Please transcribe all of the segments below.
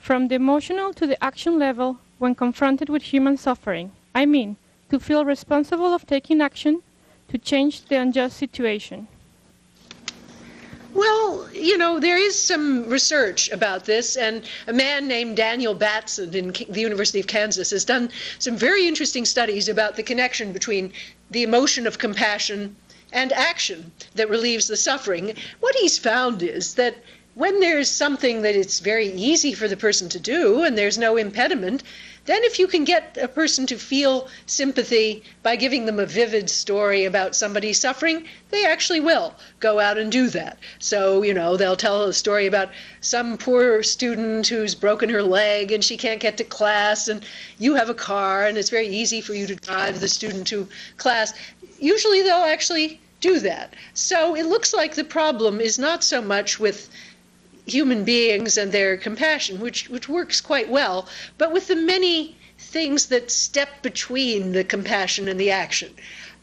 from the emotional to the action level when confronted with human suffering. I mean, to feel responsible of taking action to change the unjust situation. Well, there is some research about this, and a man named Daniel Batson in the University of Kansas has done some very interesting studies about the connection between the emotion of compassion and action that relieves the suffering. What he's found is that when there's something that it's very easy for the person to do and there's no impediment, then if you can get a person to feel sympathy by giving them a vivid story about somebody suffering, they actually will go out and do that. So, they'll tell a story about some poor student who's broken her leg and she can't get to class, and you have a car and it's very easy for you to drive the student to class. Usually they'll actually do that. So it looks like the problem is not so much with human beings and their compassion, which works quite well, but with the many things that step between the compassion and the action.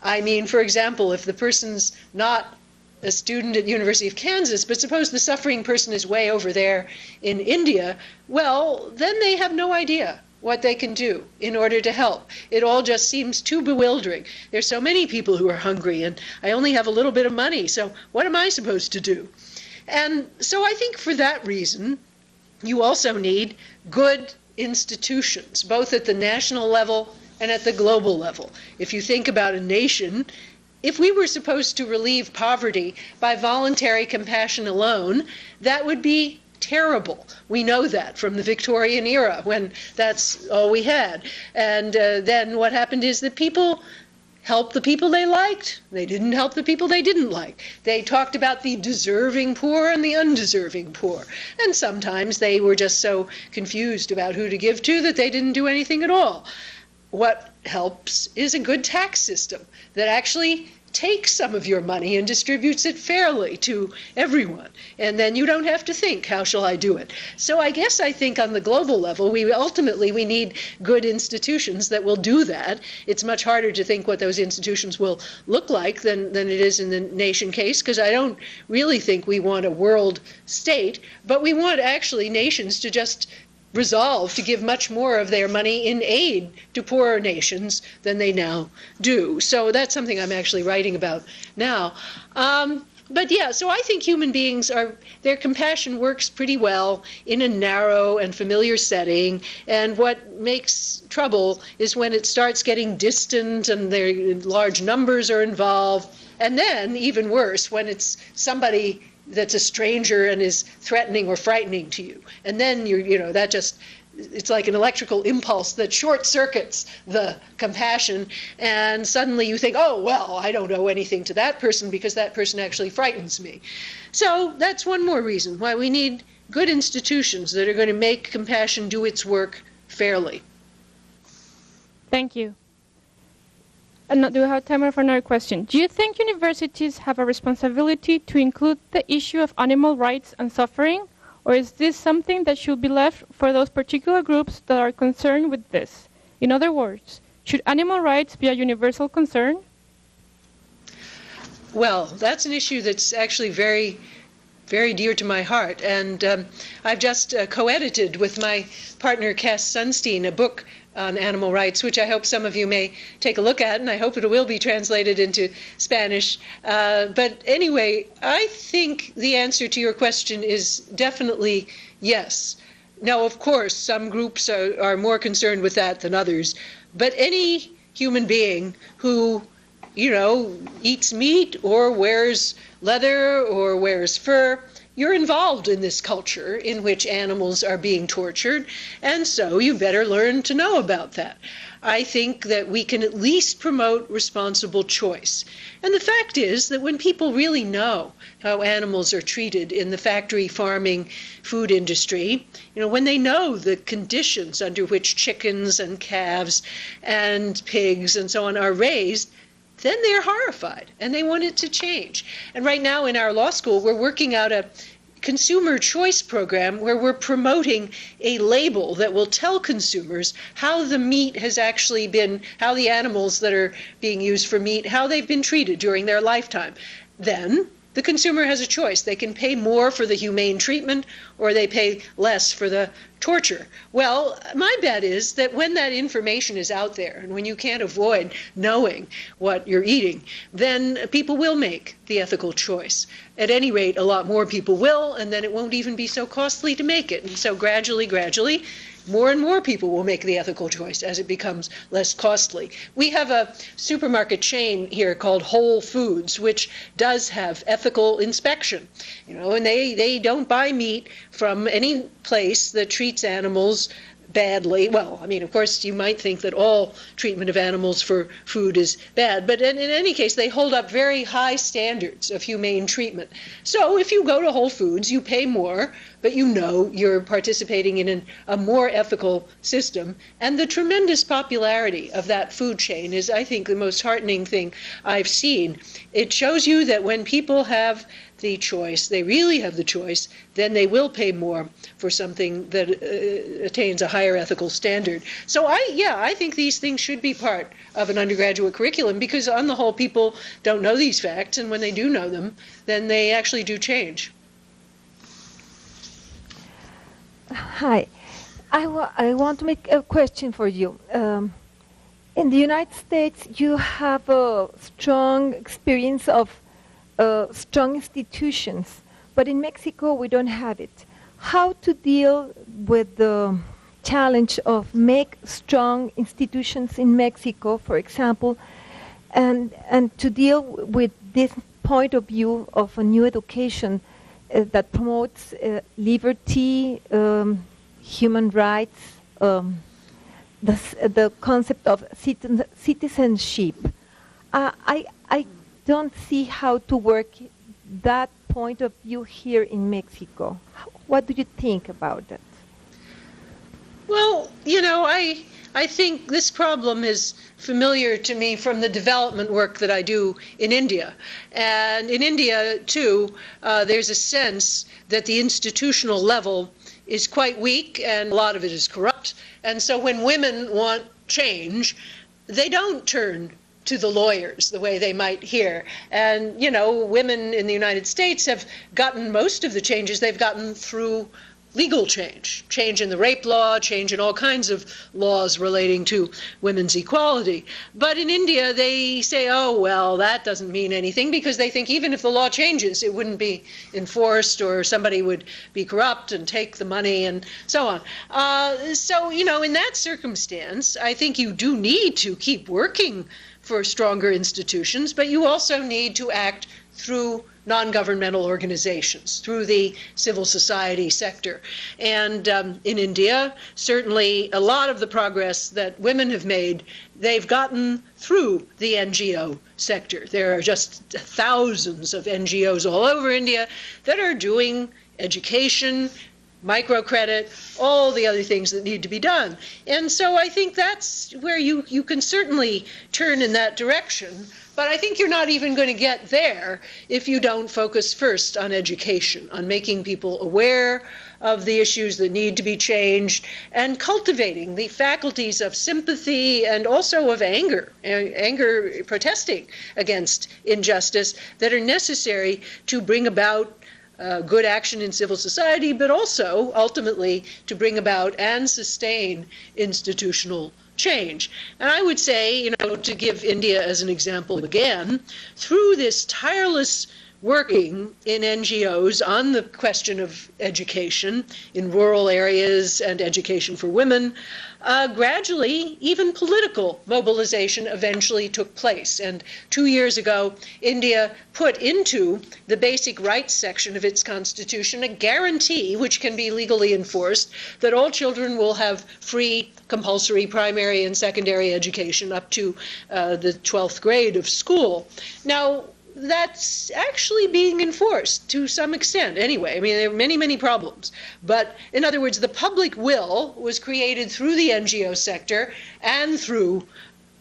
I mean, for example, if the person's not a student at the University of Kansas, but suppose the suffering person is way over there in India, well, then they have no idea what they can do in order to help. It all just seems too bewildering. There's so many people who are hungry, and I only have a little bit of money, so what am I supposed to do? And so I think for that reason, you also need good institutions, both at the national level and at the global level. If you think about a nation, if we were supposed to relieve poverty by voluntary compassion alone, that would be terrible. We know that from the Victorian era, when that's all we had. And then what happened is that people helped the people they liked. They didn't help the people they didn't like. They talked about the deserving poor and the undeserving poor. And sometimes they were just so confused about who to give to that they didn't do anything at all. What helps is a good tax system that actually takes some of your money and distributes it fairly to everyone. And then you don't have to think, how shall I do it? So I think on the global level, we need good institutions that will do that. It's much harder to think what those institutions will look like than it is in the nation case, because I don't really think we want a world state, but we want actually nations to just resolve to give much more of their money in aid to poorer nations than they now do. So that's something I'm actually writing about now. But yeah, so I think human beings their compassion works pretty well in a narrow and familiar setting, and what makes trouble is when it starts getting distant and large numbers are involved, and then even worse, when it's somebody that's a stranger and is threatening or frightening to you. And then it's like an electrical impulse that short circuits the compassion, and suddenly you think, oh, well, I don't owe anything to that person because that person actually frightens me. So that's one more reason why we need good institutions that are going to make compassion do its work fairly. Thank you. And do we have time for another question? Do you think universities have a responsibility to include the issue of animal rights and suffering, or is this something that should be left for those particular groups that are concerned with this? In other words, should animal rights be a universal concern? Well, that's an issue that's actually very, very dear to my heart. And I've just co-edited with my partner, Cass Sunstein, a book on animal rights, which I hope some of you may take a look at, and I hope it will be translated into Spanish. But anyway, I think the answer to your question is definitely yes. Now, of course, some groups are more concerned with that than others, but any human being who, eats meat or wears leather or wears fur, you're involved in this culture in which animals are being tortured, and so you better learn to know about that. I think that we can at least promote responsible choice. And the fact is that when people really know how animals are treated in the factory farming food industry, when they know the conditions under which chickens and calves and pigs and so on are raised, then they're horrified and they want it to change. And right now in our law school, we're working out a consumer choice program where we're promoting a label that will tell consumers how the meat has actually been, how the animals that are being used for meat, how they've been treated during their lifetime. Then the consumer has a choice. They can pay more for the humane treatment or they pay less for the torture. Well, my bet is that when that information is out there and when you can't avoid knowing what you're eating, then people will make the ethical choice. At any rate, a lot more people will, and then it won't even be so costly to make it. And so gradually, more and more people will make the ethical choice as it becomes less costly. We have a supermarket chain here called Whole Foods, which does have ethical inspection, and they don't buy meat from any place that treats animals badly. Well, I mean, of course, you might think that all treatment of animals for food is bad, but in any case, they hold up very high standards of humane treatment. So if you go to Whole Foods, you pay more, but you're participating in a more ethical system. And the tremendous popularity of that food chain is, I think, the most heartening thing I've seen. It shows you that when people have the choice, they really have the choice, then they will pay more for something that attains a higher ethical standard. So I think these things should be part of an undergraduate curriculum because on the whole people don't know these facts, and when they do know them, then they actually do change. Hi, I want to make a question for you. In the United States, you have a strong experience of strong institutions, but in Mexico we don't have it. How to deal with the challenge of make strong institutions in Mexico, for example, and to deal with this point of view of a new education that promotes liberty, human rights, the concept of citizenship. I don't see how to work that point of view here in Mexico. What do you think about that? Well, I think this problem is familiar to me from the development work that I do in India. And in India, too, there's a sense that the institutional level is quite weak and a lot of it is corrupt. And so when women want change, they don't turn to the lawyers the way they might here. And, women in the United States have gotten most of the changes they've gotten through legal change in the rape law, change in all kinds of laws relating to women's equality. But in India, they say, oh, well, that doesn't mean anything because they think even if the law changes, it wouldn't be enforced or somebody would be corrupt and take the money and so on. So, in that circumstance, I think you do need to keep working for stronger institutions, but you also need to act through non-governmental organizations, through the civil society sector. And in India, certainly a lot of the progress that women have made, they've gotten through the NGO sector. There are just thousands of NGOs all over India that are doing education, microcredit, all the other things that need to be done. And so I think that's where you can certainly turn in that direction. But I think you're not even going to get there if you don't focus first on education, on making people aware of the issues that need to be changed and cultivating the faculties of sympathy and also of anger protesting against injustice that are necessary to bring about good action in civil society, but also ultimately to bring about and sustain institutional change. And I would say, to give India as an example again, through this tireless working in NGOs on the question of education in rural areas and education for women, gradually even political mobilization eventually took place. And 2 years ago, India put into the basic rights section of its constitution a guarantee, which can be legally enforced, that all children will have free compulsory primary and secondary education up to the 12th grade of school. Now, that's actually being enforced to some extent anyway. I mean, there are many, many problems. But in other words, the public will was created through the NGO sector and through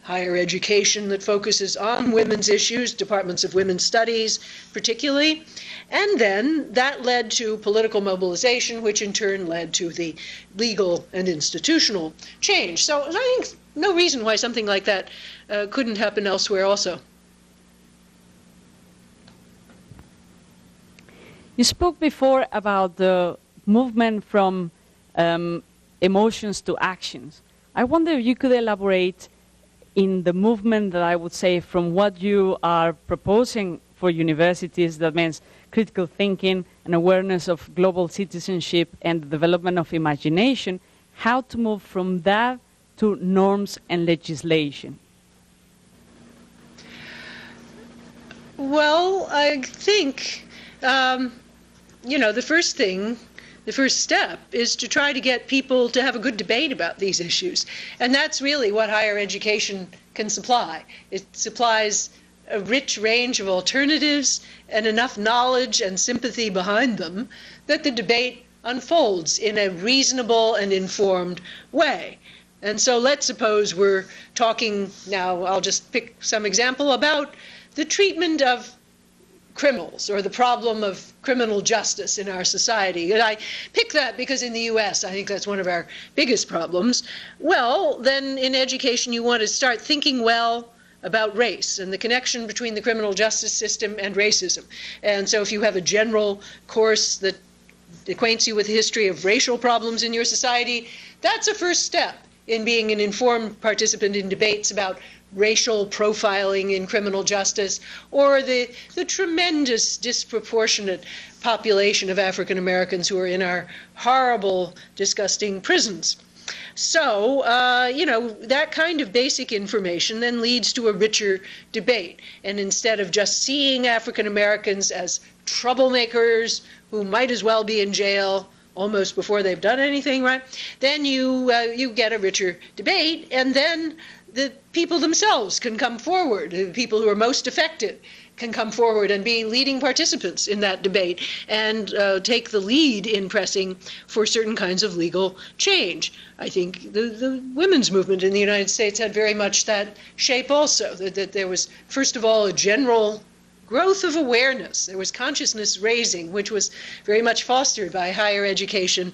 higher education that focuses on women's issues, departments of women's studies particularly. And then that led to political mobilization, which in turn led to the legal and institutional change. So I think no reason why something like that couldn't happen elsewhere also. You spoke before about the movement from emotions to actions. I wonder if you could elaborate in the movement that I would say from what you are proposing for universities, that means critical thinking and awareness of global citizenship and the development of imagination, how to move from that to norms and legislation. Well, I think, the first step is to try to get people to have a good debate about these issues. And that's really what higher education can supply. It supplies a rich range of alternatives and enough knowledge and sympathy behind them that the debate unfolds in a reasonable and informed way. And so let's suppose we're talking now, I'll just pick some example about the treatment of criminals or the problem of criminal justice in our society. And I pick that because in the US, I think that's one of our biggest problems. Well, then in education, you want to start thinking well about race and the connection between the criminal justice system and racism. And so if you have a general course that acquaints you with the history of racial problems in your society, that's a first step in being an informed participant in debates about racial profiling in criminal justice, or the tremendous disproportionate population of African Americans who are in our horrible, disgusting prisons. So, that kind of basic information then leads to a richer debate. And instead of just seeing African Americans as troublemakers who might as well be in jail almost before they've done anything, right? Then you get a richer debate, and then the people themselves can come forward. The people who are most affected can come forward and be leading participants in that debate and take the lead in pressing for certain kinds of legal change. I think the women's movement in the United States had very much that shape also, that there was, first of all, a general growth of awareness. There was consciousness raising, which was very much fostered by higher education.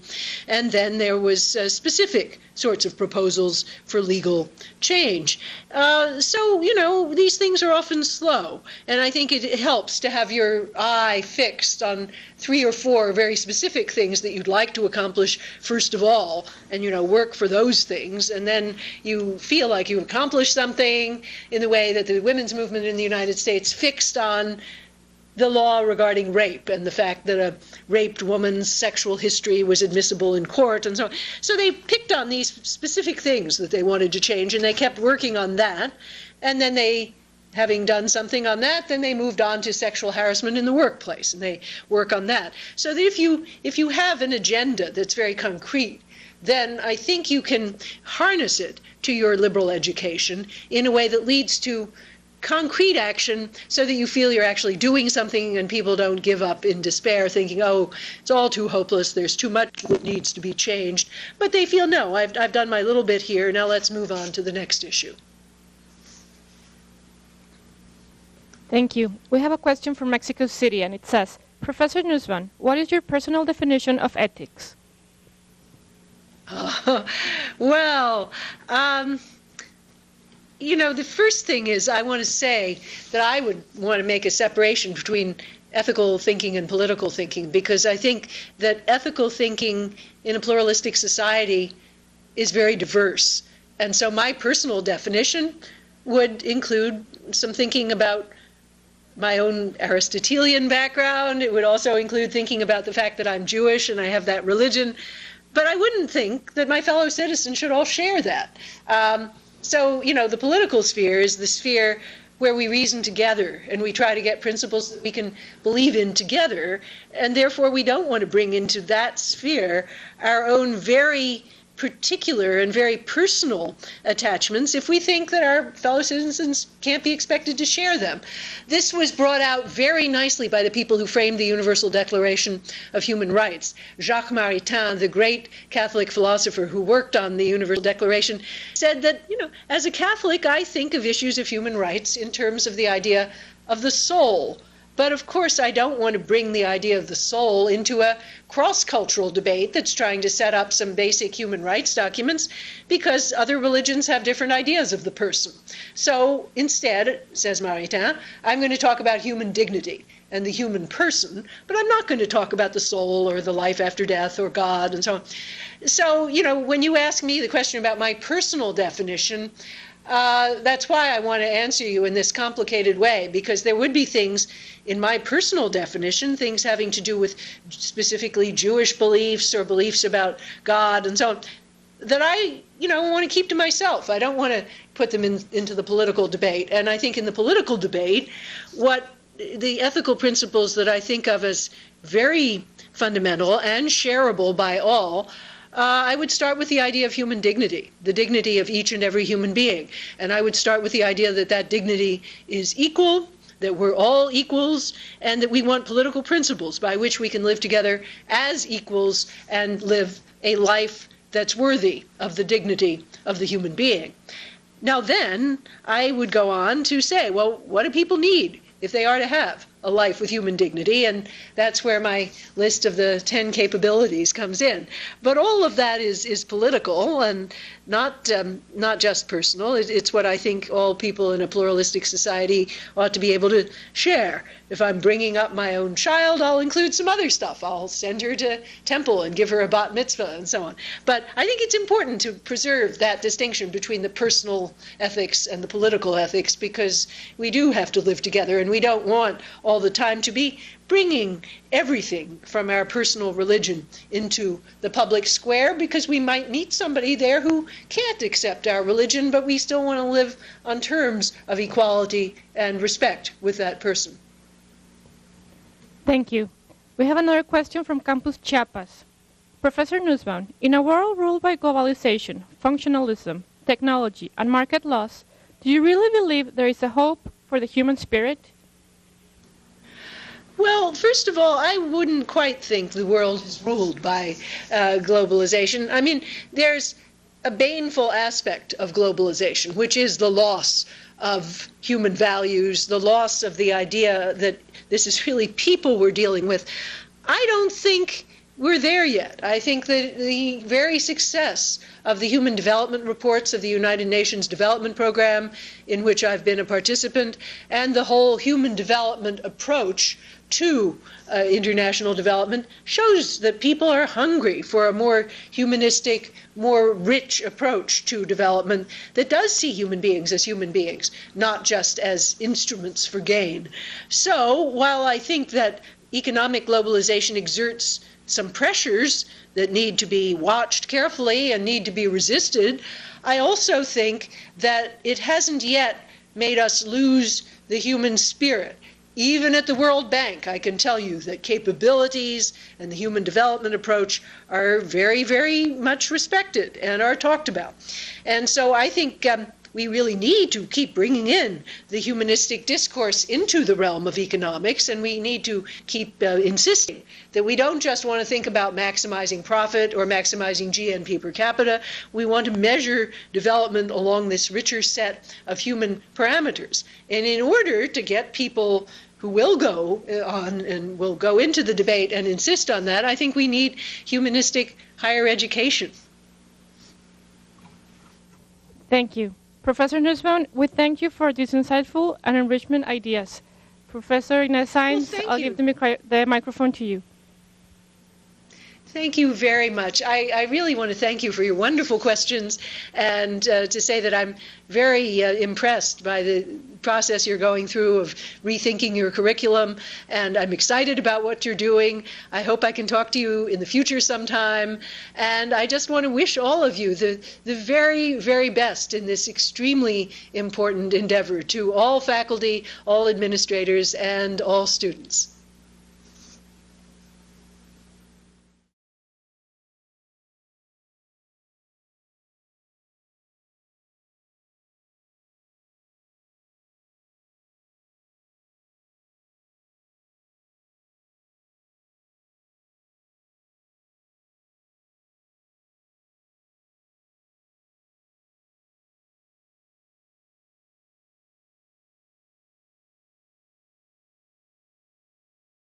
And then there was specific sorts of proposals for legal change. These things are often slow. And I think it helps to have your eye fixed on 3 or 4 very specific things that you'd like to accomplish first of all, and, work for those things. And then you feel like you accomplished something in the way that the women's movement in the United States fixed on the law regarding rape and the fact that a raped woman's sexual history was admissible in court and so on. So they picked on these specific things that they wanted to change, and they kept working on that. And then having done something on that, then they moved on to sexual harassment in the workplace, and they work on that. So that if you have an agenda that's very concrete, then I think you can harness it to your liberal education in a way that leads to concrete action so that you feel you're actually doing something and people don't give up in despair thinking, oh, it's all too hopeless, there's too much that needs to be changed. But they feel, no, I've done my little bit here, now let's move on to the next issue. Thank you. We have a question from Mexico City, and it says, Professor Nussbaum, what is your personal definition of ethics? The first thing is I want to say that I would want to make a separation between ethical thinking and political thinking, because I think that ethical thinking in a pluralistic society is very diverse. And so my personal definition would include some thinking about my own Aristotelian background. It would also include thinking about the fact that I'm Jewish and I have that religion. But I wouldn't think that my fellow citizens should all share that. The political sphere is the sphere where we reason together and we try to get principles that we can believe in together. And therefore, we don't want to bring into that sphere our own very particular and very personal attachments if we think that our fellow citizens can't be expected to share them. This was brought out very nicely by the people who framed the Universal Declaration of Human Rights. Jacques Maritain, the great Catholic philosopher who worked on the Universal Declaration, said that, as a Catholic, I think of issues of human rights in terms of the idea of the soul. But of course, I don't want to bring the idea of the soul into a cross-cultural debate that's trying to set up some basic human rights documents, because other religions have different ideas of the person. So instead, says Maritain, I'm going to talk about human dignity. and the human person, but I'm not going to talk about the soul or the life after death or God and so on. So, when you ask me the question about my personal definition, that's why I want to answer you in this complicated way, because there would be things in my personal definition, things having to do with specifically Jewish beliefs or beliefs about God and so on, that I, want to keep to myself. I don't want to put them into the political debate. And I think in the political debate, what the ethical principles that I think of as very fundamental and shareable by all, I would start with the idea of human dignity, the dignity of each and every human being. And I would start with the idea that that dignity is equal, that we're all equals, and that we want political principles by which we can live together as equals and live a life that's worthy of the dignity of the human being. Now then, I would go on to say, well, what do people need if they are to have a life with human dignity? And that's where my list of the 10 capabilities comes in. But all of that is political and not just personal. It's what I think all people in a pluralistic society ought to be able to share. If I'm bringing up my own child, I'll include some other stuff. I'll send her to temple and give her a bat mitzvah and so on. But I think it's important to preserve that distinction between the personal ethics and the political ethics, because we do have to live together, and we don't want all the time to be bringing everything from our personal religion into the public square, because we might meet somebody there who can't accept our religion, but we still want to live on terms of equality and respect with that person. Thank you. We have another question from Campus Chiapas. Professor Nussbaum, in a world ruled by globalization, functionalism, technology, and market laws, do you really believe there is a hope for the human spirit? Well, first of all, I wouldn't quite think the world is ruled by globalization. I mean, there's a baneful aspect of globalization, which is the loss of human values, the loss of the idea that this is really people we're dealing with. I don't think we're there yet. I think that the very success of the human development reports of the United Nations Development Program, in which I've been a participant, and the whole human development approach to international development shows that people are hungry for a more humanistic, more rich approach to development that does see human beings as human beings, not just as instruments for gain. So while I think that economic globalization exerts some pressures that need to be watched carefully and need to be resisted, I also think that it hasn't yet made us lose the human spirit. Even at the World Bank, I can tell you that capabilities and the human development approach are very, very much respected and are talked about. And so I think we really need to keep bringing in the humanistic discourse into the realm of economics, and we need to keep insisting that we don't just want to think about maximizing profit or maximizing GNP per capita. We want to measure development along this richer set of human parameters. And in order to get people who will go on and will go into the debate and insist on that, I think we need humanistic higher education. Thank you. Professor Nussbaum, we thank you for these insightful and enrichment ideas. Professor Inés Sainz, I'll give the microphone to you. Thank you very much. I really want to thank you for your wonderful questions, and to say that I'm very impressed by the process you're going through of rethinking your curriculum, and I'm excited about what you're doing. I hope I can talk to you in the future sometime, and I just want to wish all of you the very, very best in this extremely important endeavor, to all faculty, all administrators, and all students.